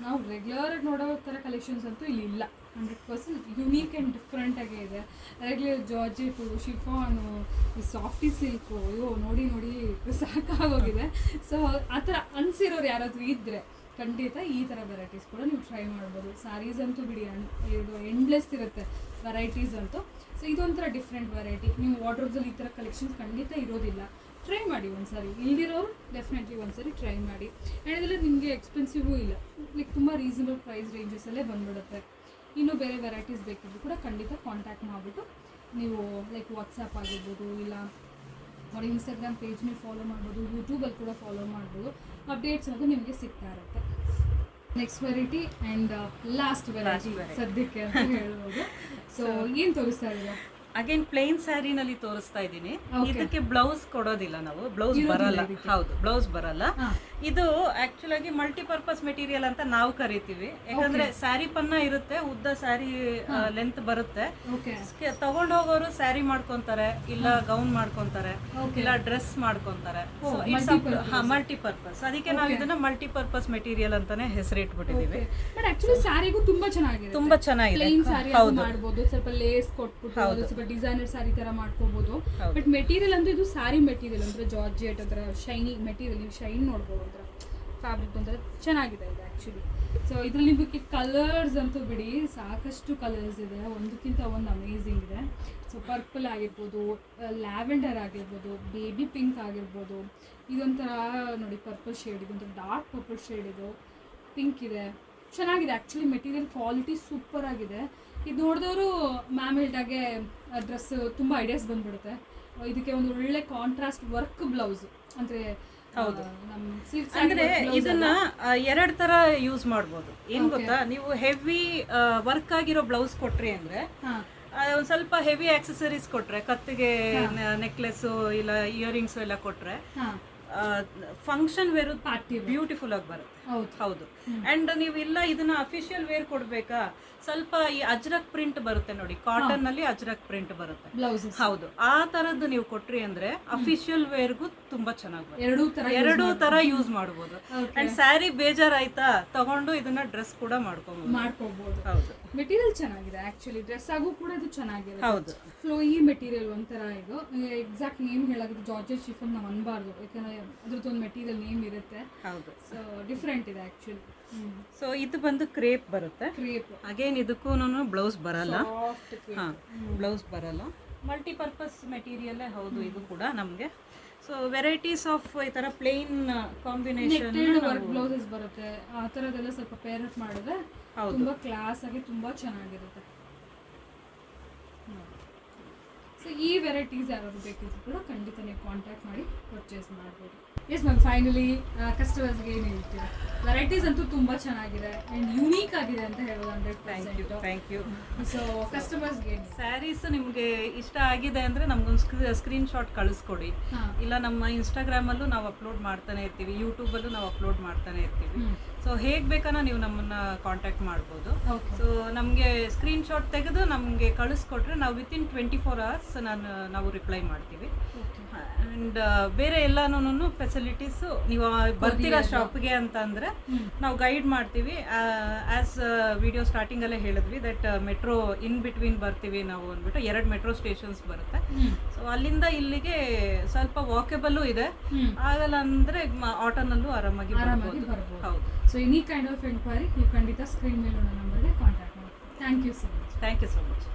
ನಾವು ರೆಗ್ಯುಲರ್ ನೋಡೋ ಥರ ಕಲೆಕ್ಷನ್ಸ್ ಅಂತೂ ಇಲ್ಲಿ ಇಲ್ಲ. 100% ಯುನೀಕ್ ಆ್ಯಂಡ್ ಡಿಫ್ರೆಂಟ್ ಆಗೇ ಇದೆ. ರೆಗ್ಯುಲರ್ ಜಾರ್ಜೆಟು, ಶಿಫಾನು, ಈ ಸಾಫ್ಟಿ ಸಿಲ್ಕು, ಅಯ್ಯೋ ನೋಡಿ ನೋಡಿ ಸಾಕಾಗೋಗಿದೆ. ಸೊ ಆ ಥರ ಅನಿಸಿರೋರು ಯಾರಾದರೂ ಇದ್ದರೆ ಖಂಡಿತ ಈ ಥರ ವೆರೈಟೀಸ್ ಕೂಡ ನೀವು ಟ್ರೈ ಮಾಡ್ಬೋದು. ಸ್ಯಾರೀಸ್ ಅಂತೂ ಬಿಡಿ, ಇದು ಎಂಡ್ಲೆಸ್ ಇರುತ್ತೆ ವೆರೈಟೀಸ್ ಅಂತೂ. ಸೊ ಇದೊಂಥರ ಡಿಫ್ರೆಂಟ್ ವೆರೈಟಿ. ನೀವು ವಾರ್ಡ್ರೋಬ್ಸಲ್ಲಿ ಈ ಥರ ಕಲೆಕ್ಷನ್ಸ್ ಖಂಡಿತ ಇರೋದಿಲ್ಲ. ಟ್ರೈ ಮಾಡಿ ಒಂದ್ಸರಿ, ಇಲ್ದಿರೋರು ಡೆಫಿನೆಟ್ಲಿ ಒಂದ್ಸರಿ ಟ್ರೈ ಮಾಡಿ. ಆ್ಯಂಡ್ ಇದೆಲ್ಲ ನಿಮಗೆ ಎಕ್ಸ್ಪೆನ್ಸಿವೂ ಇಲ್ಲ, ಲೈಕ್ ತುಂಬ ರೀಸನಬಲ್ ಪ್ರೈಸ್ ರೇಂಜಸಲ್ಲೇ ಬಂದ್ಬಿಡುತ್ತೆ. ಇನ್ನೂ ಬೇರೆ ವೆರೈಟೀಸ್ ಬೇಕಿದ್ರು ಕೂಡ ಖಂಡಿತ ಕಾಂಟ್ಯಾಕ್ಟ್ ಮಾಡಿಬಿಟ್ಟು ನೀವು ಲೈಕ್ ವಾಟ್ಸಪ್ ಆಗಿರ್ಬೋದು, ಇಲ್ಲ ಅವ್ರ ಇನ್ಸ್ಟಾಗ್ರಾಮ್ ಪೇಜ್ ನೀವು ಫಾಲೋ ಮಾಡ್ಬೋದು, ಯೂಟ್ಯೂಬಲ್ಲಿ ಕೂಡ ಫಾಲೋ ಮಾಡ್ಬೋದು. ಅಪ್ಡೇಟ್ಸ್ ಅನ್ನೋದು ನಿಮಗೆ ಸಿಗ್ತಾ ಇರುತ್ತೆ. Next variety and last variety ಸದ್ಯಕ್ಕೆ ಅಂತ ಹೇಳ್ಬೋದು. ಸೊ ಏನು ತೋರಿಸ್ತಾ ಇದ್ದೀರಾ? ಅಗೇನ್ ಪ್ಲೇನ್ ಸ್ಯಾರಿನಲ್ಲಿ ತೋರಿಸ್ತಾ ಇದ್ದೀನಿ. ಇದಕ್ಕೆ ಬ್ಲೌಸ್ ಕೊಡೋದಿಲ್ಲ ನಾವು, ಬ್ಲೌಸ್ ಬರಲ್ಲ. ಹೌದು, ಬ್ಲೌಸ್ ಬರಲ್ಲ. ಇದು ಆಕ್ಚುಲ್ ಆಗಿ ಮಲ್ಟಿಪರ್ಪಸ್ ಮೆಟೀರಿಯಲ್ ಅಂತ ನಾವು ಕರಿತೀವಿ. ಯಾಕಂದ್ರೆ ಸ್ಯಾರಿ ಪನ್ನ ಇರುತ್ತೆ, ಉದ್ದ ಸ್ಯಾರಿ ಲೆಂತ್ ಬರುತ್ತೆ. ತಗೊಂಡ್ ಹೋಗೋರು ಸ್ಯಾರಿ ಮಾಡ್ಕೊಂತಾರೆ, ಇಲ್ಲ ಗೌನ್ ಮಾಡ್ಕೊಂತಾರೆ, ಇಲ್ಲ ಡ್ರೆಸ್ ಮಾಡ್ಕೊಂತಾರೆ. ಮಲ್ಟಿಪರ್ಪಸ್, ಅದಕ್ಕೆ ನಾವು ಇದನ್ನ ಮಲ್ಟಿಪರ್ಪಸ್ ಮೆಟೀರಿಯಲ್ ಅಂತಾನೆ ಹೆಸರಿಟ್ಬಿಟ್ಟಿದೀವಿ. ಸ್ಯಾರಿಗೂ ತುಂಬಾ ಚೆನ್ನಾಗಿದೆ, ತುಂಬಾ ಚೆನ್ನಾಗಿದೆ. ಹೌದು, ಸ್ವಲ್ಪ ಲೇಸ್ ಕೊಟ್ಬಿಟ್ಟು ಡಿಸೈನರ್ ಸ್ಯಾರಿ ತರ ಮಾಡ್ಕೋಬಹುದು. ಬಟ್ ಮೆಟೀರಿಯಲ್ ಅಂದ್ರೆ ಇದು ಸ್ಯಾರಿ ಮೆಟೀರಿಯಲ್ ಅಂದ್ರೆ ಜಾರ್ಜೆಟ್ ಅದರ ಶೈನಿ ಮೆಟೀರಿಯಲ್, ನೀವು ಶೈನ್ ನೋಡ್ಬೋದು, ಒಂಥರ ಫ್ಯಾಬ್ರಿಕ್ ಒಂಥರ ಚೆನ್ನಾಗಿದೆ ಇದು ಆ್ಯಕ್ಚುಲಿ. ಸೊ ಇದರಲ್ಲಿ ನಿಮಗೆ ಕಲರ್ಸ್ ಅಂತೂ ಬಿಡಿ, ಸಾಕಷ್ಟು ಕಲರ್ಸ್ ಇದೆ, ಒಂದಕ್ಕಿಂತ ಒಂದು ಅಮೇಝಿಂಗ್ ಇದೆ. ಸೊ ಪರ್ಪಲ್ ಆಗಿರ್ಬೋದು, ಲ್ಯಾವೆಂಡರ್ ಆಗಿರ್ಬೋದು, ಬೇಬಿ ಪಿಂಕ್ ಆಗಿರ್ಬೋದು, ಇದೊಂಥರ ನೋಡಿ ಪರ್ಪಲ್ ಶೇಡ್, ಇದೊಂಥರ ಡಾರ್ಕ್ ಪರ್ಪಲ್ ಶೇಡ್, ಇದು ಪಿಂಕ್ ಇದೆ, ಚೆನ್ನಾಗಿದೆ ಆ್ಯಕ್ಚುಲಿ. ಮೆಟೀರಿಯಲ್ ಕ್ವಾಲಿಟಿ ಸೂಪರ್ ಆಗಿದೆ. ಇದು ನೋಡಿದವರು ಮ್ಯಾಮ್ ಹೇಳ್ದಾಗೆ ಡ್ರೆಸ್ ತುಂಬ ಐಡಿಯಾಸ್ ಬಂದ್ಬಿಡುತ್ತೆ. ಇದಕ್ಕೆ ಒಂದು ಒಳ್ಳೆ ಕಾಂಟ್ರಾಸ್ಟ್ ವರ್ಕ್ ಬ್ಲೌಸ್ ಅಂದರೆ ಅಂದ್ರೆ ಇದನ್ನ ಎರಡ್ ತರ ಯೂಸ್ ಮಾಡ್ಬೋದು. ಏನ್ ಗೊತ್ತಾ, ನೀವು ಹೆವಿ ವರ್ಕ್ ಆಗಿರೋ ಬ್ಲೌಸ್ ಕೊಟ್ರಿ ಅಂದ್ರೆ ಒಂದ್ ಸ್ವಲ್ಪ ಹೆವಿ ಆಕ್ಸೆಸರೀಸ್ ಕೊಟ್ರೆ, ಕತ್ತಿಗೆ ನೆಕ್ಲೆಸ್ ಇಲ್ಲ ಇಯರಿಂಗ್ಸ್ ಎಲ್ಲ ಕೊಟ್ರೆ ಫಂಕ್ಷನ್ ವೇರ್ ಬ್ಯೂಟಿಫುಲ್ ಆಗಿ ಬರುತ್ತೆ. ಹೌದು. ಅಂಡ್ ನೀವು ಇಲ್ಲ ಇದನ್ನ ಅಫಿಷಿಯಲ್ ವೇರ್ ಕೊಡ್ಬೇಕಾ, ಸ್ವಲ್ಪ ಈ ಅಜ್ರಕ್ ಪ್ರಿಂಟ್ ಬರುತ್ತೆ ನೋಡಿ, ಕಾಟನ್ ನಲ್ಲಿ ಅಜ್ರಕ್ ಪ್ರಿಂಟ್ ಬರುತ್ತೆ. ಹೌದು, ಆ ತರದ್ದು ನೀವು ಕೊಟ್ರಿ ಅಂದ್ರೆ ಅಫಿಷಿಯಲ್ ವೇರ್ಗೂ ತುಂಬಾ ಚೆನ್ನಾಗಿ ಬರುತ್ತೆ. ಎರಡೂ ತರ ಯೂಸ್ ಮಾಡಬಹುದು. ಅಂಡ್ ಸ್ಯಾರಿ ಬೇಜಾರಾಯ್ತಾ ತಗೊಂಡು ಇದನ್ನ ಡ್ರೆಸ್ ಕೂಡ ಮಾಡ್ಕೋಬಹುದು. ಹೌದು, ಮೆಟೀರಿಯಲ್ ಚೆನ್ನಾಗಿದೆ ಆಕ್ಚುಲಿ, ಡ್ರೆಸ್ ಆಗು ಕೂಡ ಇದು ಚೆನ್ನಾಗಿದೆ. ಹೌದು, ಫ್ಲೋಯಿ ಮೆಟೀರಿಯಲ್ ಒಂಥರ. ಇದು ಎಕ್ಸಾಕ್ಟ್ ನೇಮ್ ಹೇಳಾಗಿದೆ, ಜಾರ್ಜೆಟ್ ಶಿಫಾನ್ ನಾವು ಅನ್ಬಾರ್ದು, ಯಾಕಂದ್ರೆ ಅದ್ರದ್ದು ಒಂದು ಮೆಟೀರಿಯಲ್ ನೇಮ್ ಇರುತ್ತೆ. ಹೌದು, ಸೊ ಡಿಫ್ರೆಂಟ್ ಇದೆ ಆಕ್ಚುಲಿ. ಸೊ ಇದು ಬಂದು ಕ್ರೇಪ್ ಬರುತ್ತೆ. ಕ್ರೇಪ್ ಅಗೇನ್ ಇದಕ್ಕೂ ಬ್ಲೌಸ್ ಬರಲ್ಲ. ಸಾಫ್ಟ್ ಹಾಂ, ಬ್ಲೌಸ್ ಬರಲ್ಲ. ಮಲ್ಟಿಪರ್ಪಸ್ ಮೆಟೀರಿಯಲ್ಲೇ ಹೌದು ಇದು ಕೂಡ ನಮಗೆ. ಸೊ ವೆರೈಟೀಸ್ ಆಫ್ ಈ ಥರ ಪ್ಲೇನ್ ಕಾಂಬಿನೇಷನ್ ವರ್ಕ್ ಬ್ಲೌಸಸ್ ಬರುತ್ತೆ, ಆ ಥರದ್ದೆಲ್ಲ ಸ್ವಲ್ಪ ಪೇರ್ ಅಪ್ ಮಾಡಿದ್ರೆ ತುಂಬಾ ಕ್ಲಾಸ್ ಆಗಿ ತುಂಬಾ ಚೆನ್ನಾಗಿರುತ್ತೆ. ಸೊ ಈ ವೆರೈಟೀಸ್ ಯಾರಾದ್ರು ಬೇಕಿದ್ರು ಕೂಡ ಖಂಡಿತ ನೀವು ಕಾಂಟ್ಯಾಕ್ಟ್ ಮಾಡಿ ಪರ್ಚೇಸ್ ಮಾಡ್ಬೋದು. ಎಸ್ ಮ್ಯಾಮ್, ಫೈನಲಿ ಕಸ್ಟಮರ್ಸ್ಗೆ ಏನು ಹೇಳ್ತೀರಾ? ವೆರೈಟೀಸ್ ಅಂತೂ ತುಂಬ ಚೆನ್ನಾಗಿದೆ ಆ್ಯಂಡ್ ಯೂನೀಕ್ ಆಗಿದೆ ಅಂತ ಹೇಳೋದು 100%. Thank you. ಸೊ ಕಸ್ಟಮರ್ಸ್ಗೆ ಸ್ಯಾರೀಸ್ ನಿಮಗೆ ಇಷ್ಟ ಆಗಿದೆ ಅಂದರೆ ನಮಗೊಂದು ಸ್ಕ್ರೀನ್ ಶಾಟ್ ಕಳಿಸ್ಕೊಡಿ. ಇಲ್ಲ ನಮ್ಮ ಇನ್ಸ್ಟಾಗ್ರಾಮಲ್ಲೂ ನಾವು ಅಪ್ಲೋಡ್ ಮಾಡ್ತಾನೆ ಇರ್ತೀವಿ, ಯೂಟ್ಯೂಬಲ್ಲೂ ನಾವು ಅಪ್ಲೋಡ್ ಮಾಡ್ತಾನೆ ಇರ್ತೀವಿ. ಸೊ ಹೇಗೆ ಬೇಕಾನ ನೀವು ನಮ್ಮನ್ನು ಕಾಂಟ್ಯಾಕ್ಟ್ ಮಾಡ್ಬೋದು. ಸೊ ನಮಗೆ ಸ್ಕ್ರೀನ್ ಶಾಟ್ ತೆಗೆದು ನಮಗೆ ಕಳಿಸ್ಕೊಟ್ರೆ ನಾವು ವಿತಿನ್ 24 hours ನಾವು ರಿಪ್ಲೈ ಮಾಡ್ತೀವಿ. ಆ್ಯಂಡ್ ಬೇರೆ ಎಲ್ಲಾನು ಫೆಸಿಲಿಟೀಸು ನೀವು ಬರ್ತೀರಾ ಶಾಪ್ಗೆ ಅಂತ ಅಂದರೆ ನಾವು ಗೈಡ್ ಮಾಡ್ತೀವಿ. ಆ್ಯಸ್ ವಿಡಿಯೋ ಸ್ಟಾರ್ಟಿಂಗಲ್ಲೇ ಹೇಳಿದ್ವಿ ದಟ್ ಮೆಟ್ರೋ ಇನ್ ಬಿಟ್ವೀನ್ ಬರ್ತೀವಿ ನಾವು ಅಂದ್ಬಿಟ್ಟು. 2 ಮೆಟ್ರೋ ಸ್ಟೇಷನ್ಸ್ ಬರುತ್ತೆ. ಸೊ ಅಲ್ಲಿಂದ ಇಲ್ಲಿಗೆ ಸ್ವಲ್ಪ ವಾಕೆಬಲ್ಲು ಇದೆ, ಆಗಲ್ಲ ಅಂದರೆ ಆಟೋನಲ್ಲೂ ಆರಾಮಾಗಿ ಬರ್ಬೋದು. ಹೌದು. So any kind of enquiry ನೀವು ಖಂಡಿತ ಸ್ಕ್ರೀನ್ ಮೇಲೆ ನಂಬರ್ಗೆ ಕಾಂಟ್ಯಾಕ್ಟ್ ಮಾಡಿ. Thank you so much. Thank you so much.